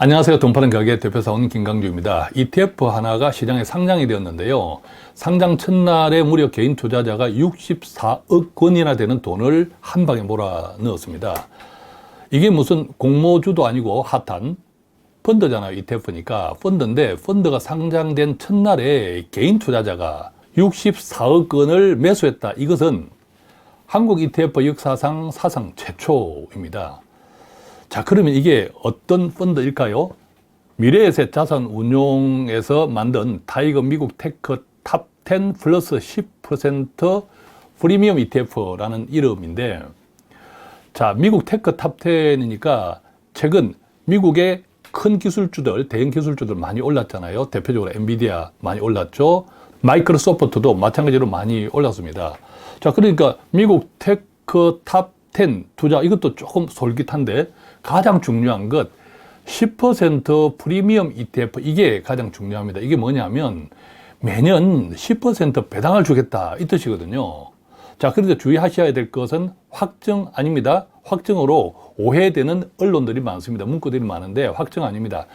안녕하세요. 돈파는 가게 대표사원 김강주입니다. ETF 하나가 시장에 상장이 되었는데요. 상장 첫날에 무려 개인 투자자가 64억 원이나 되는 돈을 한 방에 몰아넣었습니다. 이게 무슨 공모주도 아니고 핫한 펀드잖아요. ETF니까 펀드인데, 펀드가 상장된 첫날에 개인 투자자가 64억 원을 매수했다. 이것은 한국 ETF 역사상 사상 최초입니다. 자, 그러면 이게 어떤 펀드일까요? 미래에셋 자산운용에서 만든 타이거 미국 테크 탑 10 플러스 10% 프리미엄 ETF라는 이름인데, 자, 미국 테크 탑 10이니까 최근 미국의 큰 기술주들, 대형 기술주들 많이 올랐잖아요. 대표적으로 엔비디아 많이 올랐죠. 마이크로소프트도 마찬가지로 많이 올랐습니다. 자, 그러니까 미국 테크 탑 10 투자, 이것도 조금 솔깃한데, 가장 중요한 것 10% 프리미엄 ETF, 이게 가장 중요합니다. 이게 뭐냐면 매년 10% 배당을 주겠다, 이 뜻이거든요. 자, 그런데 주의하셔야 될 것은 확정 아닙니다. 확정으로 오해되는 언론들이 많습니다. 문구들이 많은데 확정 아닙니다.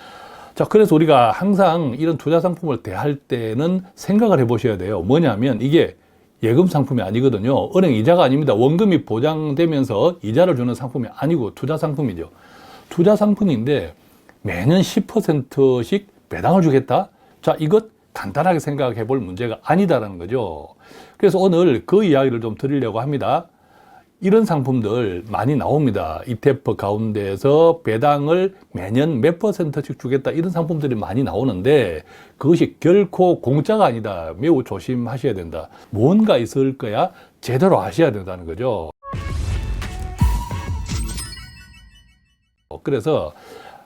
자, 그래서 우리가 항상 이런 투자 상품을 대할 때는 생각을 해 보셔야 돼요. 뭐냐면 이게 예금 상품이 아니거든요. 은행 이자가 아닙니다. 원금이 보장되면서 이자를 주는 상품이 아니고 투자 상품이죠. 투자 상품인데 매년 10%씩 배당을 주겠다? 자, 이것 간단하게 생각해 볼 문제가 아니다라는 거죠. 그래서 오늘 그 이야기를 좀 드리려고 합니다. 이런 상품들 많이 나옵니다. ETF 가운데에서 배당을 매년 몇 %씩 주겠다, 이런 상품들이 많이 나오는데 그것이 결코 공짜가 아니다. 매우 조심하셔야 된다. 뭔가 있을 거야 제대로 아셔야 된다는 거죠. 그래서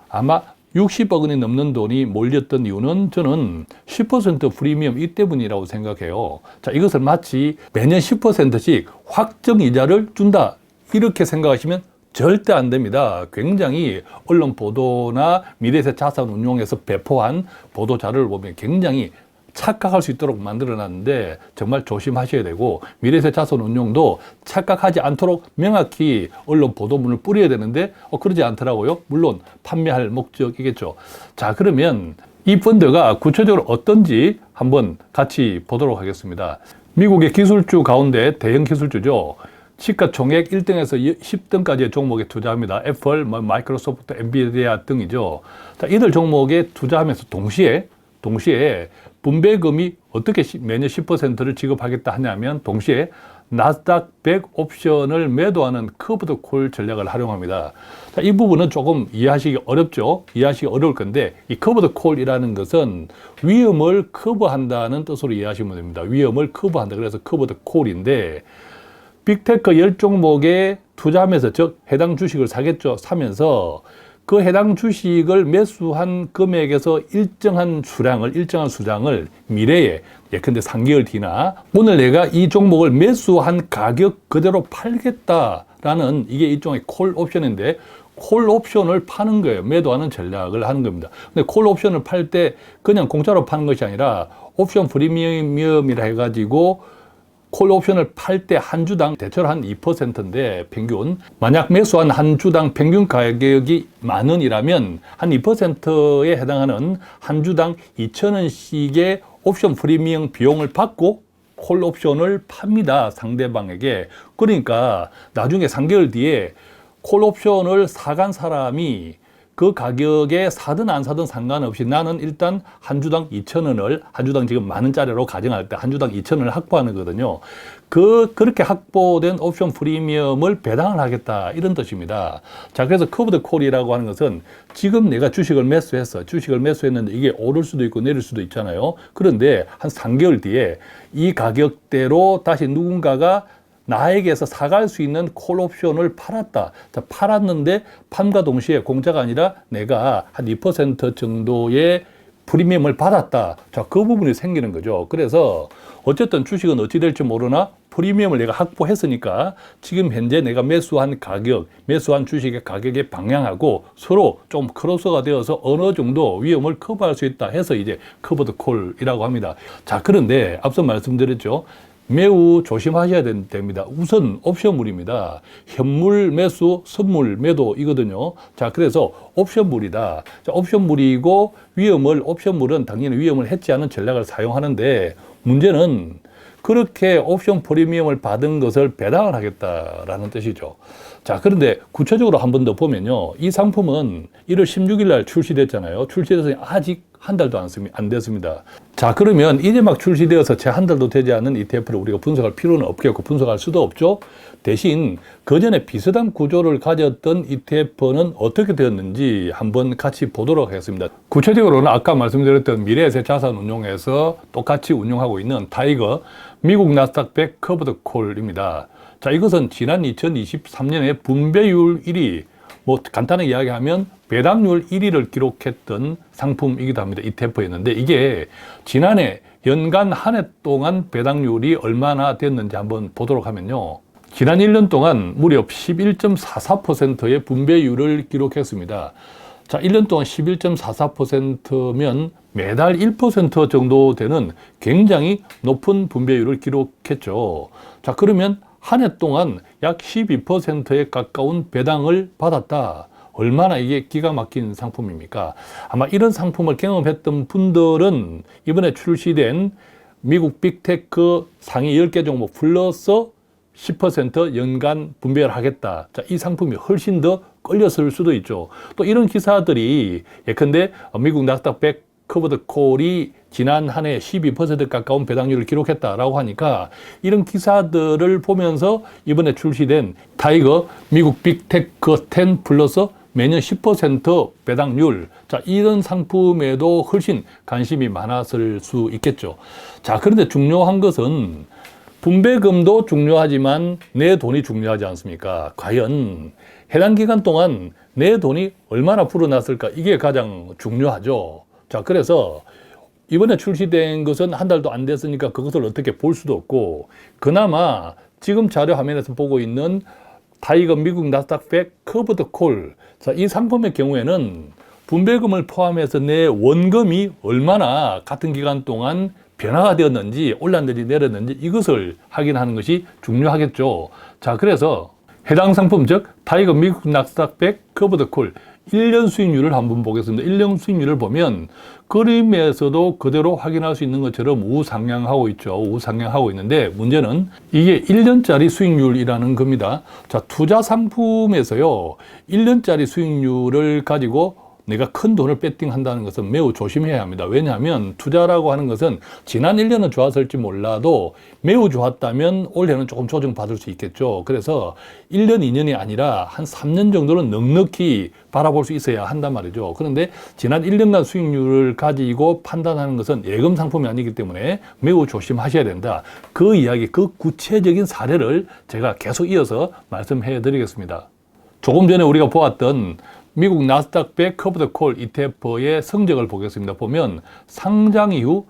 아마 60억 원이 넘는 돈이 몰렸던 이유는 저는 10% 프리미엄 이 때문이라고 생각해요. 자, 이것을 마치 매년 10%씩 확정 이자를 준다, 이렇게 생각하시면 절대 안 됩니다. 굉장히 언론 보도나 미래에셋 자산운용에서 배포한 보도 자료를 보면 굉장히 착각할 수 있도록 만들어놨는데 정말 조심하셔야 되고, 미래에셋 자산운용도 착각하지 않도록 명확히 언론 보도문을 뿌려야 되는데 그러지 않더라고요. 물론 판매할 목적이겠죠. 자, 그러면 이 펀드가 구체적으로 어떤지 한번 같이 보도록 하겠습니다. 미국의 기술주 가운데 대형 기술주죠. 시가총액 1등에서 10등까지의 종목에 투자합니다. 애플, 마이크로소프트, 엔비디아 등이죠. 자, 이들 종목에 투자하면서 동시에 분배금이 어떻게 매년 10%를 지급하겠다 하냐면, 동시에 나스닥 100 옵션을 매도하는 커브드 콜 전략을 활용합니다. 자, 이 부분은 조금 이해하시기 어렵죠. 이해하시기 어려울 건데, 이 커브드 콜이라는 것은 위험을 커버한다는 뜻으로 이해하시면 됩니다. 위험을 커버한다. 그래서 커브드 콜인데, 빅테크 10종목에 투자하면서, 즉 해당 주식을 사겠죠. 사면서 그 해당 주식을 매수한 금액에서 일정한 수량을 미래에, 예컨대 3개월 뒤나 오늘 내가 이 종목을 매수한 가격 그대로 팔겠다라는, 이게 일종의 콜 옵션인데, 콜 옵션을 파는 거예요. 매도하는 전략을 하는 겁니다. 근데 콜 옵션을 팔 때 그냥 공짜로 파는 것이 아니라 옵션 프리미엄이라 해가지고 콜 옵션을 팔 때 한 주당 대체로 한 2%인데, 평균 만약 매수한 한 주당 평균 가격이 10,000원이라면 한 2%에 해당하는 한 주당 2,000원씩의 옵션 프리미엄 비용을 받고 콜 옵션을 팝니다. 상대방에게. 그러니까 나중에 3개월 뒤에 콜 옵션을 사간 사람이 그 가격에 사든 안 사든 상관없이 나는 일단 한 주당 2,000원을, 한 주당 지금 10,000원짜리로 가정할 때 한 주당 2,000원을 확보하는 거거든요. 그렇게 확보된 옵션 프리미엄을 배당을 하겠다, 이런 뜻입니다. 자, 그래서 커브드 콜이라고 하는 것은 지금 내가 주식을 매수했는데 이게 오를 수도 있고 내릴 수도 있잖아요. 그런데 한 3개월 뒤에 이 가격대로 다시 누군가가 나에게서 사갈 수 있는 콜 옵션을 팔았다. 자, 팔았는데 판과 동시에 공짜가 아니라 내가 한 2% 정도의 프리미엄을 받았다. 자, 그 부분이 생기는 거죠. 그래서 어쨌든 주식은 어찌 될지 모르나 프리미엄을 내가 확보했으니까 지금 현재 내가 매수한 주식의 가격의 방향하고 서로 좀 크로스가 되어서 어느 정도 위험을 커버할 수 있다 해서 이제 커버드 콜이라고 합니다. 자, 그런데 앞서 말씀드렸죠. 매우 조심하셔야 됩니다. 우선 옵션물입니다. 현물 매수, 선물 매도이거든요. 자, 그래서 옵션물이다. 자, 옵션물이고 옵션물은 당연히 위험을 해치하는 전략을 사용하는데 문제는 그렇게 옵션 프리미엄을 받은 것을 배당을 하겠다라는 뜻이죠. 자, 그런데 구체적으로 한 번 더 보면요. 이 상품은 1월 16일 날 출시됐잖아요. 출시돼서 아직 한 달도 안 됐습니다. 자, 그러면 이제 막 출시되어서 채 한 달도 되지 않은 ETF를 우리가 분석할 필요는 없겠고 분석할 수도 없죠. 대신 그 전에 비슷한 구조를 가졌던 ETF는 어떻게 되었는지 한번 같이 보도록 하겠습니다. 구체적으로는 아까 말씀드렸던 미래에셋 자산운용에서 똑같이 운용하고 있는 타이거 미국 나스닥 100 커버드 콜입니다. 자, 이것은 지난 2023년에 분배율 1위, 뭐 간단하게 이야기하면 배당률 1위를 기록했던 상품이기도 합니다. ETF였는데 이게 지난해 연간 한 해 동안 배당률이 얼마나 됐는지 한번 보도록 하면요. 지난 1년 동안 무려 11.44%의 분배율을 기록했습니다. 자, 1년 동안 11.44%면 매달 1% 정도 되는 굉장히 높은 분배율을 기록했죠. 자, 그러면 한 해 동안 약 12%에 가까운 배당을 받았다. 얼마나 이게 기가 막힌 상품입니까? 아마 이런 상품을 경험했던 분들은 이번에 출시된 미국 빅테크 상위 10개 종목 플러스 10% 연간 분배를 하겠다. 자, 이 상품이 훨씬 더 끌렸을 수도 있죠. 또 이런 기사들이 예컨대 미국 나스닥 100 커버드 콜이 지난 한 해 12% 가까운 배당률을 기록했다라고 하니까 이런 기사들을 보면서 이번에 출시된 타이거 미국 빅테크 10 플러스 매년 10% 배당률. 자, 이런 상품에도 훨씬 관심이 많았을 수 있겠죠. 자, 그런데 중요한 것은 분배금도 중요하지만 내 돈이 중요하지 않습니까? 과연 해당 기간 동안 내 돈이 얼마나 불어났을까? 이게 가장 중요하죠. 자, 그래서 이번에 출시된 것은 한 달도 안 됐으니까 그것을 어떻게 볼 수도 없고, 그나마 지금 자료 화면에서 보고 있는 타이거 미국 나스닥 100 커버드 콜. 자, 이 상품의 경우에는 분배금을 포함해서 내 원금이 얼마나 같은 기간 동안 변화가 되었는지, 올랐는지 내렸는지 이것을 확인하는 것이 중요하겠죠. 자, 그래서 해당 상품, 즉 타이거 미국 나스닥 100 커버드 콜 1년 수익률을 한번 보겠습니다. 1년 수익률을 보면 그림에서도 그대로 확인할 수 있는 것처럼 우상향하고 있죠. 우상향하고 있는데 문제는 이게 1년짜리 수익률이라는 겁니다. 자, 투자 상품에서요, 1년짜리 수익률을 가지고 내가 큰 돈을 배팅한다는 것은 매우 조심해야 합니다. 왜냐하면 투자라고 하는 것은 지난 1년은 좋았을지 몰라도 매우 좋았다면 올해는 조금 조정받을 수 있겠죠. 그래서 1년, 2년이 아니라 한 3년 정도는 넉넉히 바라볼 수 있어야 한단 말이죠. 그런데 지난 1년간 수익률을 가지고 판단하는 것은 예금 상품이 아니기 때문에 매우 조심하셔야 된다. 그 이야기, 그 구체적인 사례를 제가 계속 이어서 말씀해 드리겠습니다. 조금 전에 우리가 보았던 미국 나스닥 100 커버드 콜 ETF의 성적을 보겠습니다. 보면 상장 이후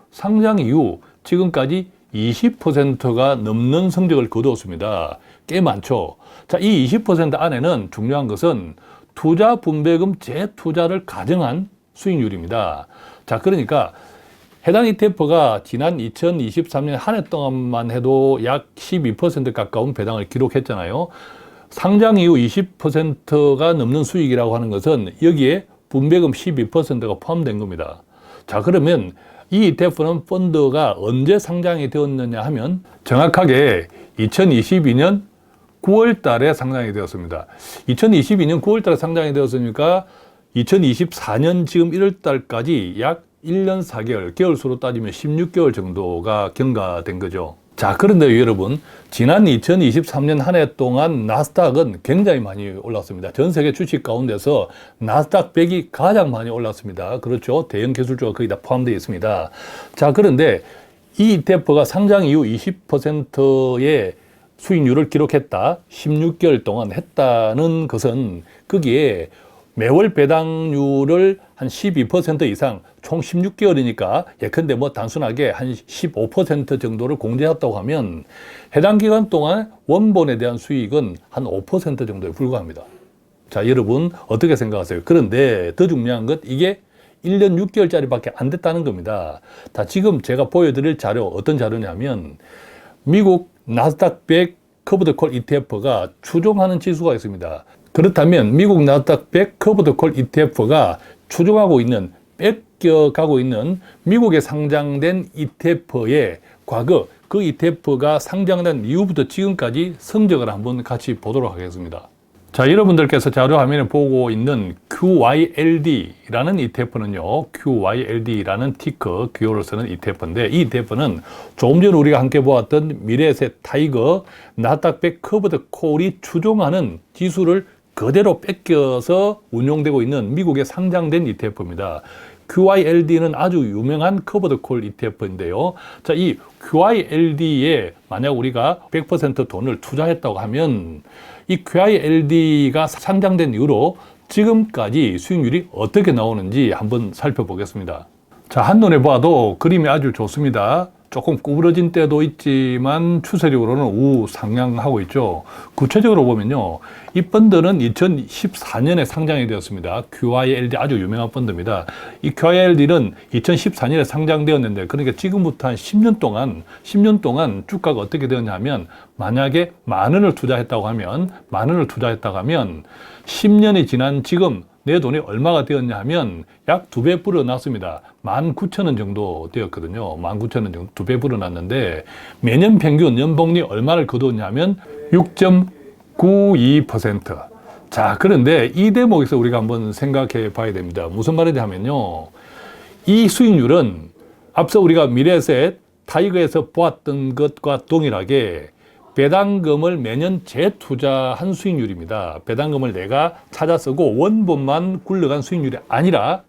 지금까지 20%가 넘는 성적을 거두었습니다. 꽤 많죠. 자, 이 20% 안에는 중요한 것은 투자 분배금 재투자를 가정한 수익률입니다. 자, 그러니까 해당 ETF가 지난 2023년 한 해 동안만 해도 약 12% 가까운 배당을 기록했잖아요. 상장 이후 20%가 넘는 수익이라고 하는 것은 여기에 분배금 12%가 포함된 겁니다. 자, 그러면 이 ETF는 펀드가 언제 상장이 되었느냐 하면 정확하게 2022년 9월 달에 상장이 되었습니다. 2022년 9월 달에 상장이 되었으니까 2024년 지금 1월 달까지 약 1년 4개월, 개월수로 따지면 16개월 정도가 경과된 거죠. 자, 그런데 여러분, 지난 2023년 한 해 동안 나스닥은 굉장히 많이 올랐습니다. 전 세계 주식 가운데서 나스닥 100이 가장 많이 올랐습니다. 그렇죠. 대형 기술주가 거의 다 포함되어 있습니다. 자, 그런데 이 ETF가 상장 이후 20%의 수익률을 기록했다, 16개월 동안 했다는 것은 거기에 매월 배당률을 한 12% 이상, 총 16개월이니까 예컨대 뭐 단순하게 한 15% 정도를 공제했다고 하면 해당 기간 동안 원본에 대한 수익은 한 5% 정도에 불과합니다. 자, 여러분 어떻게 생각하세요? 그런데 더 중요한 것, 이게 1년 6개월짜리밖에 안 됐다는 겁니다. 자, 지금 제가 보여드릴 자료, 어떤 자료냐면 미국 나스닥 100 커브드 콜 ETF가 추종하는 지수가 있습니다. 그렇다면 미국 나스닥 100 커브드 콜 ETF가 추종하고 있는, 뺏겨가고 있는 미국에 상장된 ETF의 과거, 그 ETF가 상장된 이후부터 지금까지 성적을 한번 같이 보도록 하겠습니다. 자, 여러분들께서 자료 화면에 보고 있는 QYLD라는 ETF는요, QYLD라는 티커 기호를 쓰는 ETF인데, 이 ETF는 조금 전에 우리가 함께 보았던 미래에셋 타이거 나스닥 100 커브드 콜이 추종하는 지수를 그대로 뺏겨서 운용되고 있는 미국에 상장된 ETF입니다. QYLD는 아주 유명한 커버드 콜 ETF인데요. 자, 이 QYLD에 만약 우리가 100% 돈을 투자했다고 하면 이 QYLD가 상장된 이후로 지금까지 수익률이 어떻게 나오는지 한번 살펴보겠습니다. 자, 한눈에 봐도 그림이 아주 좋습니다. 조금 구부러진 때도 있지만 추세적으로는 우상향하고 있죠. 구체적으로 보면요, 이 펀드는 2014년에 상장이 되었습니다. QYLD 아주 유명한 펀드입니다. 이 QYLD는 2014년에 상장되었는데, 그러니까 지금부터 한 10년 동안 주가가 어떻게 되었냐면, 만약에 10,000원을 투자했다고 하면 10년이 지난 지금 내 돈이 얼마가 되었냐 하면 약 2배 불어났습니다. 19,000원 정도 되었거든요. 19,000원 정도 2배 불어났는데, 매년 평균 연봉리 얼마를 거두었냐면 6.92%. 자, 그런데 이 대목에서 우리가 한번 생각해 봐야 됩니다. 무슨 말이냐 하면요, 이 수익률은 앞서 우리가 미래에셋 타이거에서 보았던 것과 동일하게 배당금을 매년 재투자한 수익률입니다. 배당금을 내가 찾아 쓰고 원본만 굴러간 수익률이 아니라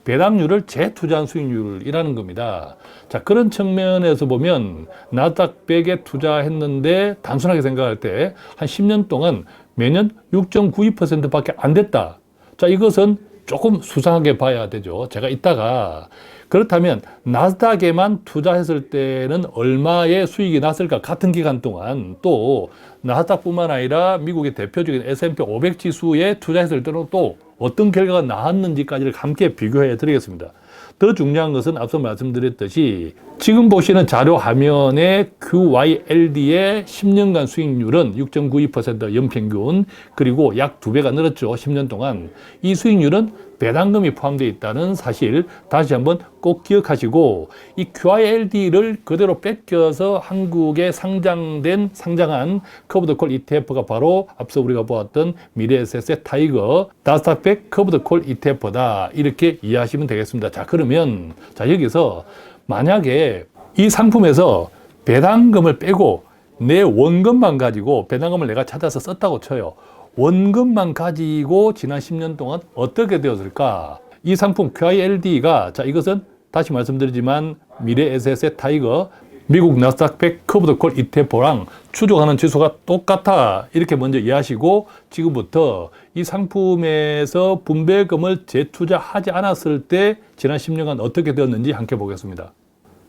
배당률을 재투자한 수익률이라는 겁니다. 자, 그런 측면에서 보면 나스닥 100에 투자했는데 단순하게 생각할 때 한 10년 동안 매년 6.92%밖에 안 됐다. 자, 이것은 조금 수상하게 봐야 되죠. 제가 이따가 그렇다면 나스닥에만 투자했을 때는 얼마의 수익이 났을까? 같은 기간 동안. 또 나스닥뿐만 아니라 미국의 대표적인 S&P 500 지수에 투자했을 때는 또 어떤 결과가 나왔는지까지를 함께 비교해 드리겠습니다. 더 중요한 것은 앞서 말씀드렸듯이 지금 보시는 자료 화면의 QYLD의 10년간 수익률은 6.92% 연평균, 그리고 약 2배가 늘었죠. 10년 동안. 이 수익률은 배당금이 포함되어 있다는 사실 다시 한번 꼭 기억하시고, 이 QYLD를 그대로 뺏겨서 한국에 상장한 커브드 콜 ETF가 바로 앞서 우리가 보았던 미래에셋의 타이거 나스닥 100 커브드 콜 ETF다. 이렇게 이해하시면 되겠습니다. 자, 그러면 여기서 만약에 이 상품에서 배당금을 빼고 내 원금만 가지고 배당금을 내가 찾아서 썼다고 쳐요. 원금만 가지고 지난 10년 동안 어떻게 되었을까? 이 상품 QYLD가, 자, 이것은 다시 말씀드리지만 미래에셋의 타이거 미국 나스닥 100 커브드 콜 ETF랑 추종하는 지수가 똑같아. 이렇게 먼저 이해하시고, 지금부터 이 상품에서 분배금을 재투자하지 않았을 때 지난 10년간 어떻게 되었는지 함께 보겠습니다.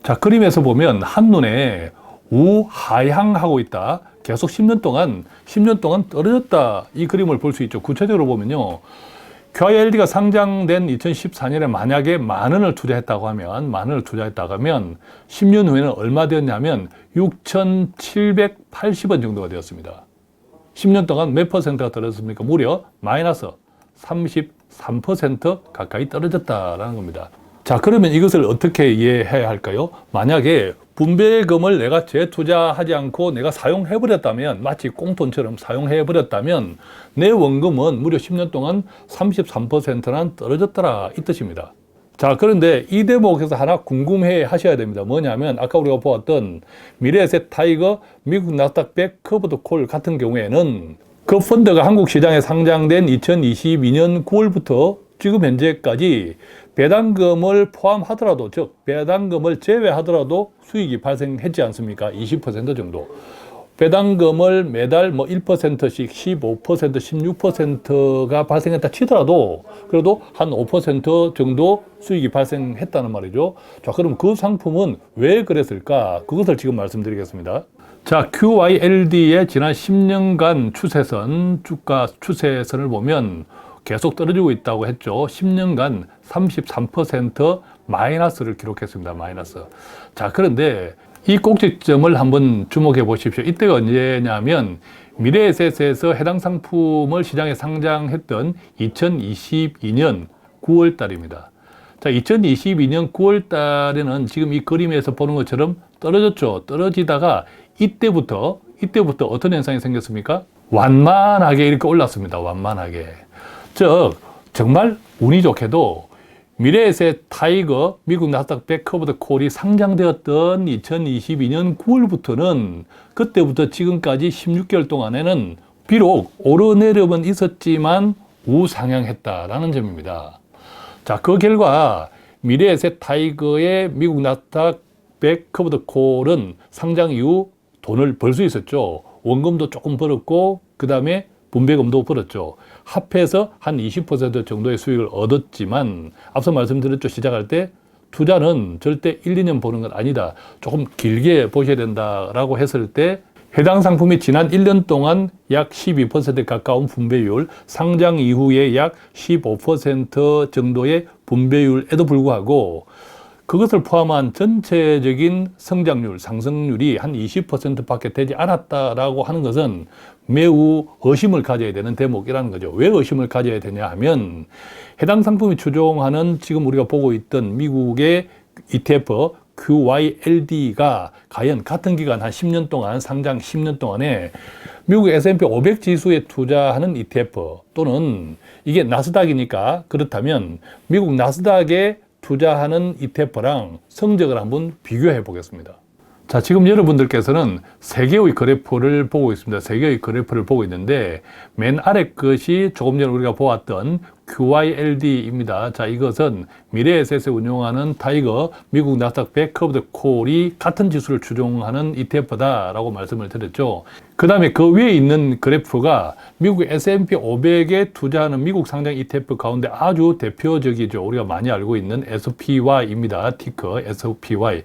자, 그림에서 보면 한눈에 우하향하고 있다. 계속 10년 동안 떨어졌다. 이 그림을 볼 수 있죠. 구체적으로 보면요, QYLD가 상장된 2014년에 만약에 10,000원을 투자했다고 하면 10년 후에는 얼마 되었냐면 6,780원 정도가 되었습니다. 10년 동안 몇 퍼센트가 떨어졌습니까? 무려 마이너스 33% 가까이 떨어졌다라는 겁니다. 자, 그러면 이것을 어떻게 이해해야 할까요? 만약에 분배금을 내가 재투자하지 않고 내가 사용해버렸다면, 마치 꽁돈처럼 사용해버렸다면 내 원금은 무려 10년 동안 33%나 떨어졌더라, 이 뜻입니다. 자, 그런데 이 대목에서 하나 궁금해 하셔야 됩니다. 뭐냐면 아까 우리가 보았던 미래에셋 타이거 미국 나스닥 100 커브드 콜 같은 경우에는 그 펀드가 한국 시장에 상장된 2022년 9월부터 지금 현재까지 배당금을 포함하더라도, 즉 배당금을 제외하더라도 수익이 발생했지 않습니까? 20% 정도. 배당금을 매달 1%씩 15%, 16%가 발생했다 치더라도 그래도 한 5% 정도 수익이 발생했다는 말이죠. 자, 그럼 그 상품은 왜 그랬을까? 그것을 지금 말씀드리겠습니다. 자, QYLD의 지난 10년간 추세선, 주가 추세선을 보면 계속 떨어지고 있다고 했죠. 10년간 33% 마이너스를 기록했습니다. 마이너스. 자, 그런데 이 꼭지점을 한번 주목해 보십시오. 이때가 언제냐면 미래에셋에서 해당 상품을 시장에 상장했던 2022년 9월 달입니다. 자, 2022년 9월 달에는 지금 이 그림에서 보는 것처럼 떨어졌죠. 떨어지다가 이때부터 어떤 현상이 생겼습니까? 완만하게 이렇게 올랐습니다. 완만하게. 즉, 정말 운이 좋게도 미래에셋 타이거 미국 나스닥 백 오브 더 콜이 상장되었던 2022년 9월부터는 그때부터 지금까지 16개월 동안에는 비록 오르내림은 있었지만 우상향했다라는 점입니다. 자, 그 결과 미래에셋 타이거의 미국 나스닥 백 오브 더 콜은 상장 이후 돈을 벌 수 있었죠. 원금도 조금 벌었고 그 다음에 분배금도 벌었죠. 합해서 한 20% 정도의 수익을 얻었지만 앞서 말씀드렸죠. 시작할 때 투자는 절대 1, 2년 보는 건 아니다. 조금 길게 보셔야 된다라고 했을 때 해당 상품이 지난 1년 동안 약 12%에 가까운 분배율, 상장 이후에 약 15% 정도의 분배율에도 불구하고 그것을 포함한 전체적인 성장률, 상승률이 한 20%밖에 되지 않았다라고 하는 것은 매우 의심을 가져야 되는 대목이라는 거죠. 왜 의심을 가져야 되냐 하면 해당 상품이 추종하는 지금 우리가 보고 있던 미국의 ETF QYLD가 과연 같은 기간 한 10년 동안 상장 10년 동안에 미국 S&P 500 지수에 투자하는 ETF 또는 이게 나스닥이니까 그렇다면 미국 나스닥에 투자하는 ETF랑 성적을 한번 비교해 보겠습니다. 자, 지금 여러분들께서는 세 개의 그래프를 보고 있습니다. 세 개의 그래프를 보고 있는데 맨 아래 것이 조금 전에 우리가 보았던 QYLD입니다. 자, 이것은 미래에셋에 운용하는 타이거 미국 나스닥 백 오브 더 콜이 같은 지수를 추종하는 ETF다라고 말씀을 드렸죠. 그 다음에 그 위에 있는 그래프가 미국 S&P 500에 투자하는 미국 상장 ETF 가운데 아주 대표적이죠. 우리가 많이 알고 있는 SPY입니다. 티커 SPY.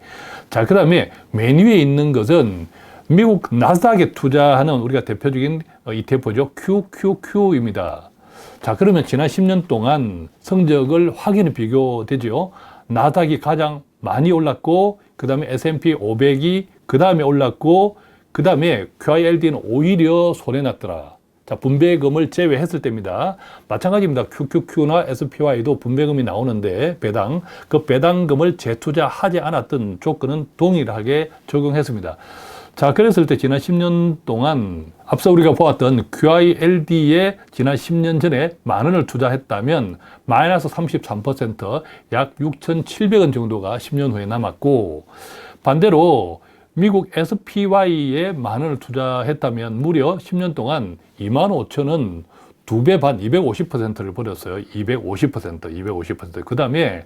자, 그 다음에 맨 위에 있는 것은 미국 나스닥에 투자하는 우리가 대표적인 ETF죠. QQQ입니다. 자, 그러면 지난 10년 동안 성적을 확인해 비교되죠. 나스닥이 가장 많이 올랐고, 그 다음에 S&P 500이 그 다음에 올랐고, 그 다음에 QYLD는 오히려 손해났더라. 자, 분배금을 제외했을 때입니다. 마찬가지입니다. QQQ나 SPY도 분배금이 나오는데 배당, 그 배당금을 재투자하지 않았던 조건은 동일하게 적용했습니다. 자, 그랬을 때 지난 10년 동안 앞서 우리가 보았던 QYLD에 지난 10년 전에 10,000원을 투자했다면 마이너스 33%, 약 6,700원 정도가 10년 후에 남았고, 반대로 미국 SPY에 10,000원을 투자했다면 무려 10년 동안 25,000원 2배 반, 250%를 벌였어요. 250%. 그 다음에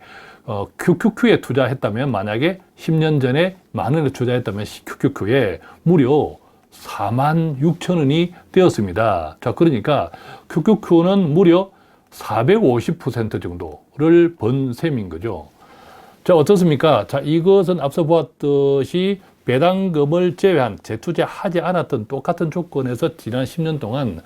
QQQ에 투자했다면 만약에 10년 전에 10,000원에 투자했다면 QQQ에 무려 46,000원이 되었습니다. 자, 그러니까 QQQ는 무려 450% 정도를 번 셈인 거죠. 자, 어떻습니까? 자, 이것은 앞서 보았듯이 배당금을 제외한 재투자하지 않았던 똑같은 조건에서 지난 10년 동안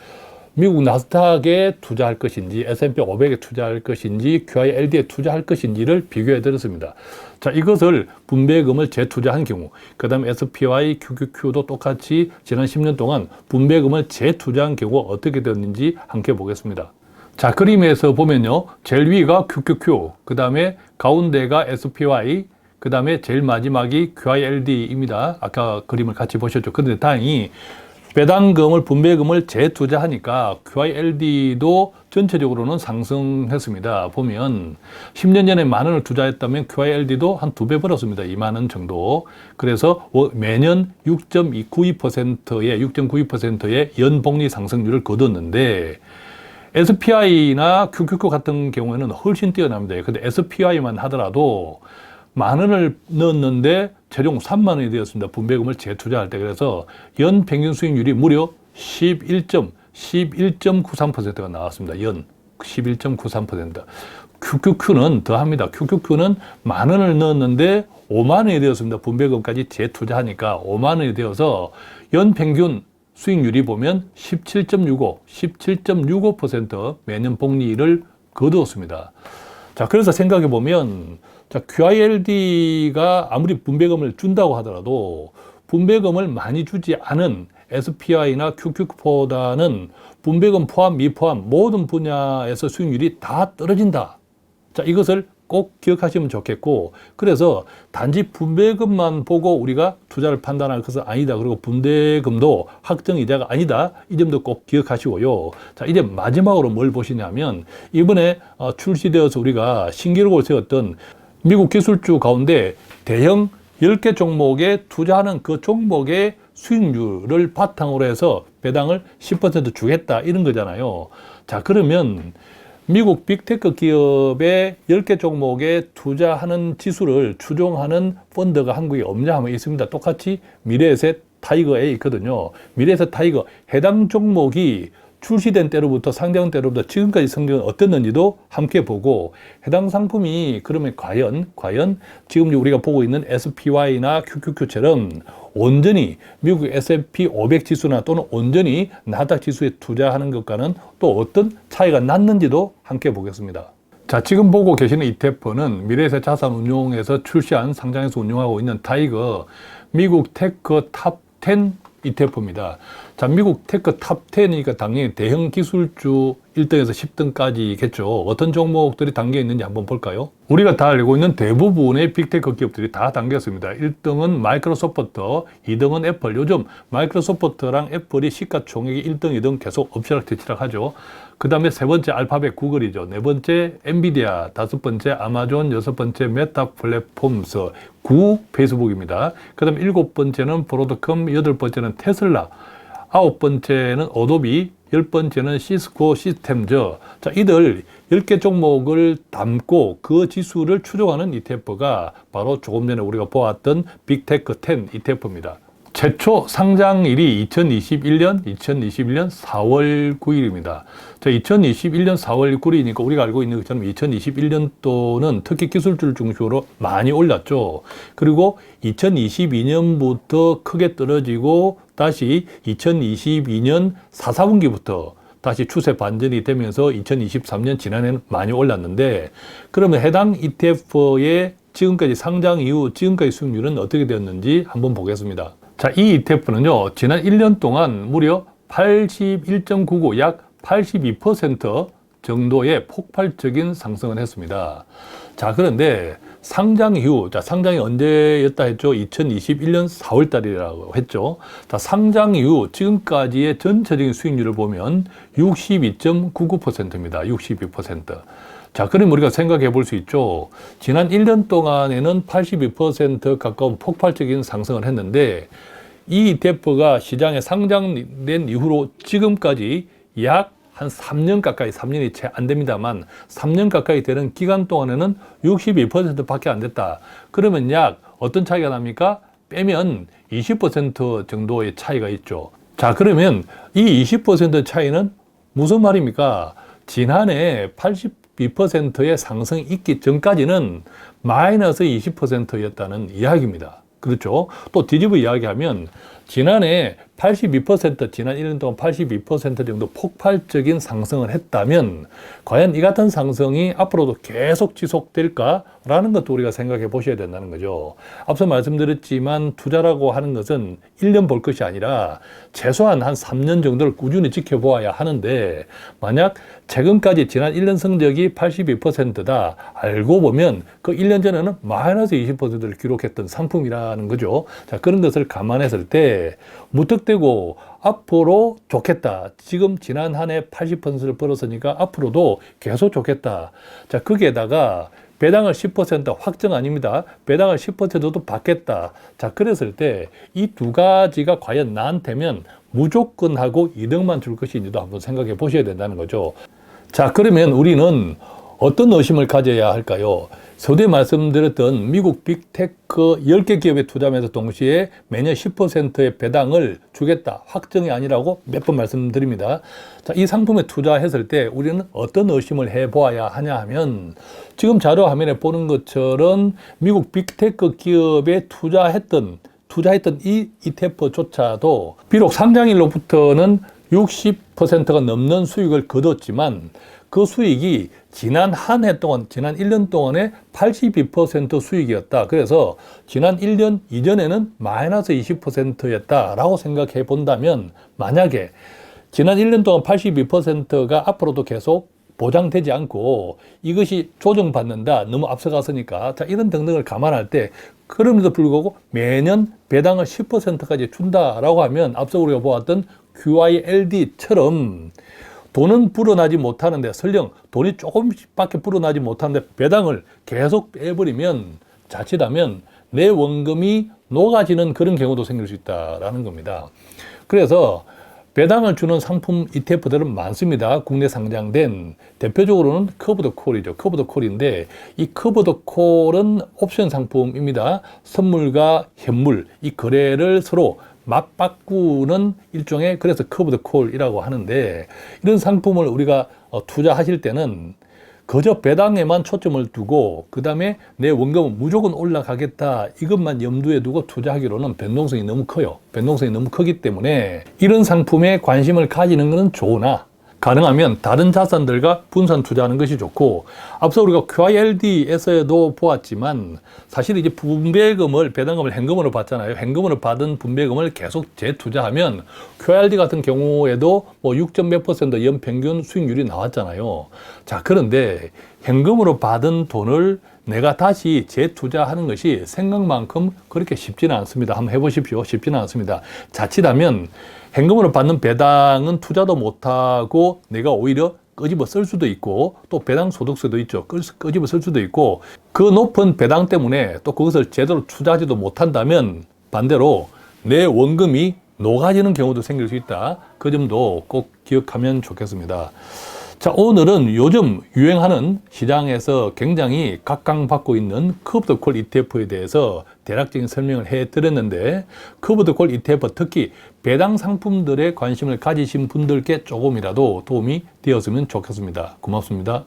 미국 나스닥에 투자할 것인지 S&P 500에 투자할 것인지 QYLD에 투자할 것인지를 비교해 드렸습니다. 자, 이것을 분배금을 재투자한 경우, 그 다음에 SPY, QQQ도 똑같이 지난 10년 동안 분배금을 재투자한 경우 어떻게 되었는지 함께 보겠습니다. 자, 그림에서 보면요, 제일 위가 QQQ, 그 다음에 가운데가 SPY, 그 다음에 제일 마지막이 QYLD입니다. 아까 그림을 같이 보셨죠. 그런데 다행히 배당금을, 분배금을 재투자하니까 QYLD도 전체적으로는 상승했습니다. 보면 10년 전에 10,000원을 투자했다면 QYLD도 한 2배 벌었습니다. 20,000원 정도. 그래서 매년 6.92%의 연복리 상승률을 거뒀는데 SPY나 QQQ 같은 경우에는 훨씬 뛰어납니다. 근데 SPY만 하더라도 10,000원을 넣었는데 최종 30,000원이 되었습니다. 분배금을 재투자할 때. 그래서 연 평균 수익률이 무려 11.93%가 나왔습니다. 연 11.93%. QQQ는 더합니다. QQQ는 10,000원을 넣었는데 50,000원이 되었습니다. 분배금까지 재투자하니까 50,000원이 되어서 연 평균 수익률이 보면 17.65% 매년 복리를 거두었습니다. 자, 그래서 생각해 보면, 자, QILD가 아무리 분배금을 준다고 하더라도 분배금을 많이 주지 않은 SPI나 QQ보다는 분배금 포함, 미포함 모든 분야에서 수익률이 다 떨어진다. 자, 이것을 꼭 기억하시면 좋겠고, 그래서 단지 분배금만 보고 우리가 투자를 판단할 것은 아니다. 그리고 분배금도 확정이자가 아니다. 이 점도 꼭 기억하시고요. 자, 이제 마지막으로 뭘 보시냐면, 이번에 출시되어서 우리가 신기록을 세웠던 미국 기술주 가운데 대형 10개 종목에 투자하는 그 종목의 수익률을 바탕으로 해서 배당을 10% 주겠다, 이런 거잖아요. 자, 그러면 미국 빅테크 기업의 10개 종목에 투자하는 지수를 추종하는 펀드가 한국에 없냐 하면 있습니다. 똑같이 미래에셋 타이거에 있거든요. 미래에셋 타이거 해당 종목이 출시된 때로부터 상장 때로부터 지금까지 성적은 어땠는지도 함께 보고, 해당 상품이 그러면 과연 지금 우리가 보고 있는 SPY나 QQQ처럼 온전히 미국 S&P 500 지수나 또는 온전히 나스닥 지수에 투자하는 것과는 또 어떤 차이가 났는지도 함께 보겠습니다. 자, 지금 보고 계시는 ETF는 미래에셋 자산운용에서 출시한, 상장해서 운용하고 있는 타이거 미국 테크 탑 10 ETF입니다. 자, 미국 테크 탑 10이니까 당연히 대형 기술주 1등에서 10등까지겠죠. 어떤 종목들이 담겨 있는지 한번 볼까요? 우리가 다 알고 있는 대부분의 빅테크 기업들이 다 담겼습니다. 1등은 마이크로소프트, 2등은 애플. 요즘 마이크로소프트랑 애플이 시가총액이 1등, 2등 계속 엎치락뒤치락 하죠. 그 다음에 세 번째 알파벳 구글이죠. 네 번째 엔비디아, 다섯 번째 아마존, 여섯 번째 메타 플랫폼스, 9 페이스북입니다. 그 다음에 일곱 번째는 브로드컴, 여덟 번째는 테슬라, 아홉 번째는 어도비, 열 번째는 시스코 시스템즈. 자, 이들 10개 종목을 담고 그 지수를 추종하는 ETF가 바로 조금 전에 우리가 보았던 빅테크 10 ETF입니다. 최초 상장일이 2021년 4월 9일입니다. 자, 2021년 4월 9일이니까 우리가 알고 있는 것처럼 2021년도는 특히 기술주를 중심으로 많이 올랐죠. 그리고 2022년부터 크게 떨어지고 다시 2022년 4, 4분기부터 다시 추세 반전이 되면서 2023년 지난해는 많이 올랐는데, 그러면 해당 ETF의 지금까지 상장 이후 지금까지 수익률은 어떻게 되었는지 한번 보겠습니다. 자, 이 ETF는요, 지난 1년 동안 무려 81.99, 약 82% 정도의 폭발적인 상승을 했습니다. 자, 그런데 상장 이후, 자, 상장이 언제였다 했죠? 2021년 4월 달이라고 했죠. 자, 상장 이후 지금까지의 전체적인 수익률을 보면 62.99%입니다. 62%. 자, 그럼 우리가 생각해 볼 수 있죠. 지난 1년 동안에는 82% 가까운 폭발적인 상승을 했는데, 이 ETF가 시장에 상장된 이후로 지금까지 약 한 3년 가까이, 3년이 채 안 됩니다만 3년 가까이 되는 기간 동안에는 62%밖에 안 됐다. 그러면 약 어떤 차이가 납니까? 빼면 20% 정도의 차이가 있죠. 자, 그러면 이 20% 차이는 무슨 말입니까? 지난해 82%의 상승이 있기 전까지는 마이너스 20%였다는 이야기입니다. 그렇죠? 또 뒤집어 이야기하면 지난해 82%, 지난 1년 동안 82% 정도 폭발적인 상승을 했다면 과연 이 같은 상승이 앞으로도 계속 지속될까라는 것도 우리가 생각해 보셔야 된다는 거죠. 앞서 말씀드렸지만 투자라고 하는 것은 1년 볼 것이 아니라 최소한 한 3년 정도를 꾸준히 지켜보아야 하는데, 만약 최근까지 지난 1년 성적이 82%다 알고 보면 그 1년 전에는 마이너스 20%를 기록했던 상품이라는 거죠. 자, 그런 것을 감안했을 때 무턱대고 앞으로 좋겠다. 지금 지난 한 해 80%를 벌었으니까 앞으로도 계속 좋겠다. 자, 거기에다가 배당을 10% 확정 아닙니다. 배당을 10%도 받겠다. 자, 그랬을 때 이 두 가지가 과연 나한테면 무조건 하고 이득만 줄 것인지도 한번 생각해 보셔야 된다는 거죠. 자, 그러면 우리는 어떤 의심을 가져야 할까요? 서두에 말씀드렸던 미국 빅테크 10개 기업에 투자하면서 동시에 매년 10%의 배당을 주겠다. 확정이 아니라고 몇 번 말씀드립니다. 자, 이 상품에 투자했을 때 우리는 어떤 의심을 해보아야 하냐 하면, 지금 자료 화면에 보는 것처럼 미국 빅테크 기업에 투자했던 이 ETF조차도 비록 상장일로부터는 60%가 넘는 수익을 거뒀지만 그 수익이 지난 한 해 동안, 지난 1년 동안에 82% 수익이었다. 그래서 지난 1년 이전에는 마이너스 20%였다라고 생각해 본다면, 만약에 지난 1년 동안 82%가 앞으로도 계속 보장되지 않고 이것이 조정받는다, 너무 앞서갔으니까, 자, 이런 등등을 감안할 때, 그럼에도 불구하고 매년 배당을 10%까지 준다라고 하면 앞서 우리가 보았던 QILD처럼 돈은 불어나지 못하는데, 설령 돈이 조금씩밖에 불어나지 못하는데 배당을 계속 빼버리면, 자칫하면 내 원금이 녹아지는 그런 경우도 생길 수 있다라는 겁니다. 그래서 배당을 주는 상품 ETF들은 많습니다. 국내 상장된, 대표적으로는 커브 더 콜이죠. 커브 더 콜인데, 이 커브 더 콜은 옵션 상품입니다. 선물과 현물, 이 거래를 서로 맞바꾸는 일종의, 그래서 커브 더 콜이라고 하는데, 이런 상품을 우리가 투자하실 때는 그저 배당에만 초점을 두고, 그 다음에 내 원금은 무조건 올라가겠다, 이것만 염두에 두고 투자하기로는 변동성이 너무 커요. 변동성이 너무 크기 때문에 이런 상품에 관심을 가지는 것은 좋으나, 가능하면 다른 자산들과 분산 투자하는 것이 좋고, 앞서 우리가 QILD에서도 보았지만 사실 이제 분배금을, 배당금을 현금으로 받잖아요. 현금으로 받은 분배금을 계속 재투자하면 QILD 같은 경우에도 뭐 6점 몇 % 연평균 수익률이 나왔잖아요. 자, 그런데 현금으로 받은 돈을 내가 다시 재투자하는 것이 생각만큼 그렇게 쉽지는 않습니다. 한번 해보십시오. 쉽지는 않습니다. 자칫하면 현금으로 받는 배당은 투자도 못하고 내가 오히려 끄집어 쓸 수도 있고, 또 배당 소득세도 있죠. 끄집어 쓸 수도 있고, 그 높은 배당 때문에 또 그것을 제대로 투자하지도 못한다면 반대로 내 원금이 녹아지는 경우도 생길 수 있다. 그 점도 꼭 기억하면 좋겠습니다. 자, 오늘은 요즘 유행하는, 시장에서 굉장히 각광받고 있는 커브 더 콜 ETF에 대해서 대략적인 설명을 해드렸는데, 커브 더 콜 ETF, 특히 배당 상품들에 관심을 가지신 분들께 조금이라도 도움이 되었으면 좋겠습니다. 고맙습니다.